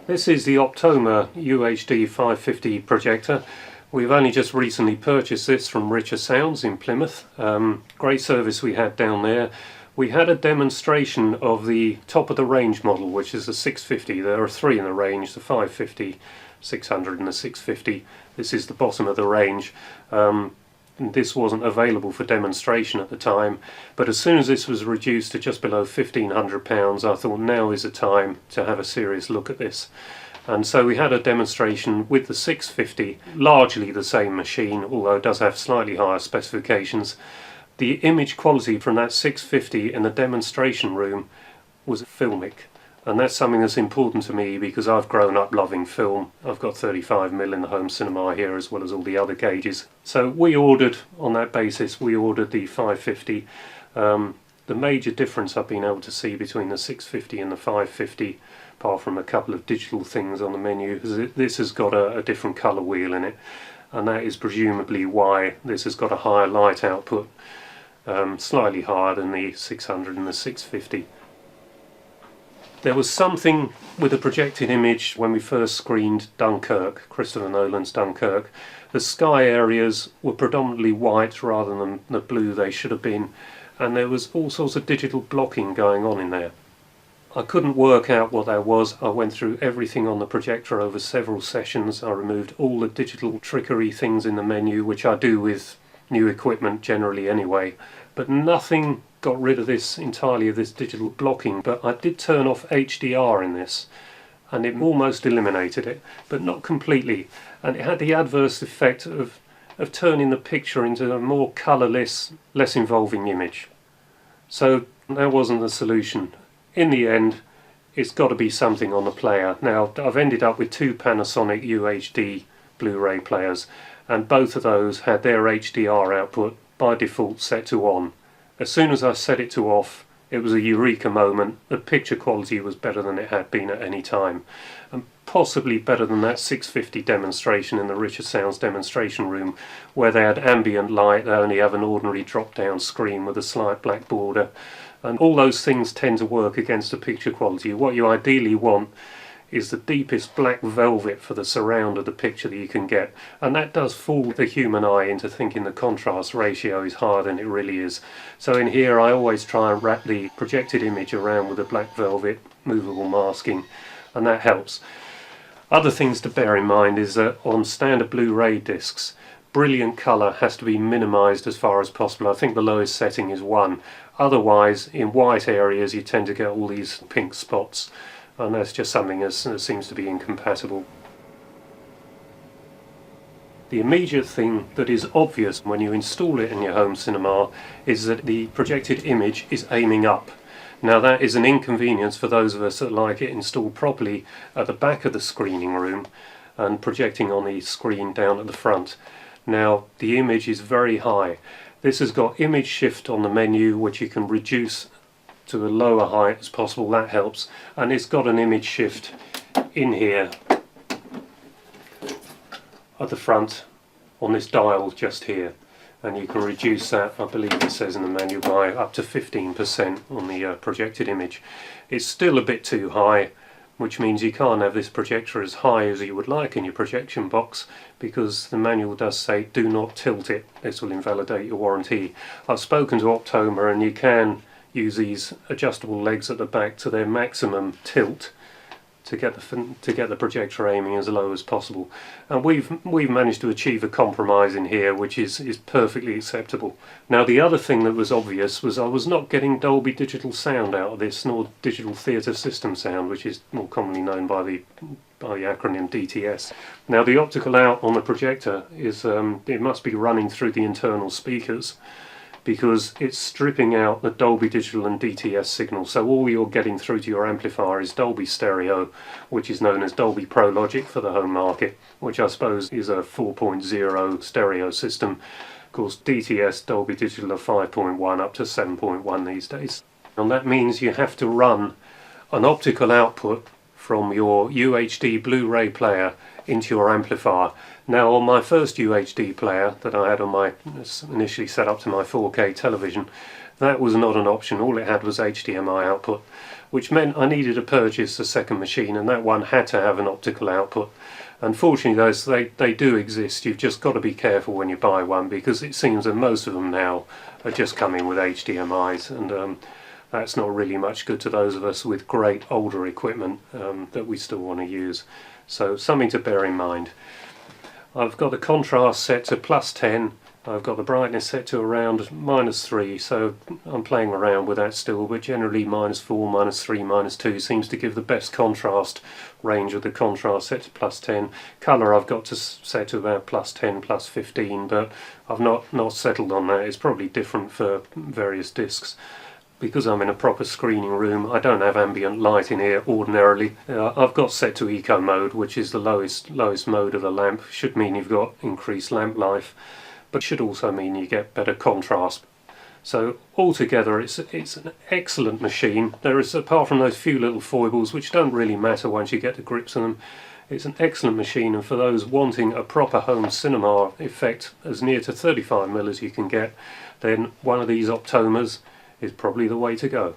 This is the Optoma UHD550 projector. We've only just recently purchased this from Richer Sounds in Plymouth. Great service we had down there. We had a demonstration of the top of the range model, which is the 650. There are three in the range, the 550, 600 and the 650. This is the bottom of the range. This wasn't available for demonstration at the time, but as soon as this was reduced to just below £1,500, I thought now is the time to have a serious look at this. And so we had a demonstration with the 650, largely the same machine, although it does have slightly higher specifications. The image quality from that 650 in the demonstration room was filmic. And that's something that's important to me because I've grown up loving film. I've got 35mm in the home cinema here as well as all the other gauges. So we ordered, on that basis, we ordered the 550. The major difference I've been able to see between the 650 and the 550, apart from a couple of digital things on the menu, is that this has got a different colour wheel in it. And that is presumably why this has got a higher light output, slightly higher than the 600 and the 650. There was something with the projected image when we first screened Dunkirk, Christopher Nolan's Dunkirk. The sky areas were predominantly white rather than the blue they should have been, and there was all sorts of digital blocking going on in there. I couldn't work out what that was. I went through everything on the projector over several sessions. I removed all the digital trickery things in the menu, which I do with new equipment generally anyway, but nothing got rid of this entirely, of this digital blocking. But I did turn off HDR in this and it almost eliminated it, but not completely, and it had the adverse effect of turning the picture into a more colourless, less involving image. So that wasn't the solution. In the end, it's got to be something on the player. Now I've ended up with two Panasonic UHD Blu-ray players, and both of those had their HDR output by default set to on. As soon as I set it to off, it was a eureka moment. The picture quality was better than it had been at any time, and possibly better than that 650 demonstration in the Richer Sounds demonstration room, where they had ambient light. They only have an ordinary drop-down screen with a slight black border, and all those things tend to work against the picture quality. What you ideally want is the deepest black velvet for the surround of the picture that you can get, and that does fool the human eye into thinking the contrast ratio is higher than it really is. So in here I always try and wrap the projected image around with a black velvet movable masking, and that helps. Other things to bear in mind is that on standard Blu-ray discs, brilliant colour has to be minimised as far as possible. I think the lowest setting is 1. Otherwise, in white areas you tend to get all these pink spots, and that's just something that seems to be incompatible. The immediate thing that is obvious when you install it in your home cinema is that the projected image is aiming up. Now that is an inconvenience for those of us that like it installed properly at the back of the screening room and projecting on the screen down at the front. Now the image is very high. This has got image shift on the menu, which you can reduce to a lower height as possible. That helps, and it's got an image shift in here at the front on this dial just here, and you can reduce that, I believe it says in the manual, by up to 15% on the projected image. It's still a bit too high, which means you can't have this projector as high as you would like in your projection box, because the manual does say do not tilt it, this will invalidate your warranty. I've spoken to Optoma, and you can use these adjustable legs at the back to their maximum tilt to get the projector aiming as low as possible, and we've managed to achieve a compromise in here which is perfectly acceptable. Now the other thing that was obvious was I was not getting Dolby digital sound out of this, nor digital theatre system sound, which is more commonly known by the acronym DTS. Now the optical out on the projector is it must be running through the internal speakers, because it's stripping out the Dolby Digital and DTS signal. So all you're getting through to your amplifier is Dolby Stereo, which is known as Dolby Pro Logic for the home market, which I suppose is a 4.0 stereo system. Of course DTS, Dolby Digital are 5.1 up to 7.1 these days. And that means you have to run an optical output from your UHD Blu-ray player into your amplifier. Now on my first UHD player that I had on my initially set up to my 4K television, That was not an option. All it had was HDMI output, which meant I needed to purchase a second machine, and that one had to have an optical output. Unfortunately, they do exist. You've just got to be careful when you buy one, because it seems that most of them now are just coming with HDMIs, and that's not really much good to those of us with great older equipment that we still want to use. So something to bear in mind. I've got the contrast set to +10. I've got the brightness set to around -3, so I'm playing around with that still, but generally -4, -3, -2 seems to give the best contrast range with the contrast set to +10. Colour I've got to set to about +10, +15, but I've not settled on that. It's probably different for various discs. Because I'm in a proper screening room, I don't have ambient light in here ordinarily. I've got set to eco mode, which is the lowest mode of the lamp. Should mean you've got increased lamp life, but should also mean you get better contrast. So altogether it's an excellent machine. There is, apart from those few little foibles which don't really matter once you get to grips on them, it's an excellent machine, and for those wanting a proper home cinema effect as near to 35mm as you can get, then one of these Optomas is probably the way to go.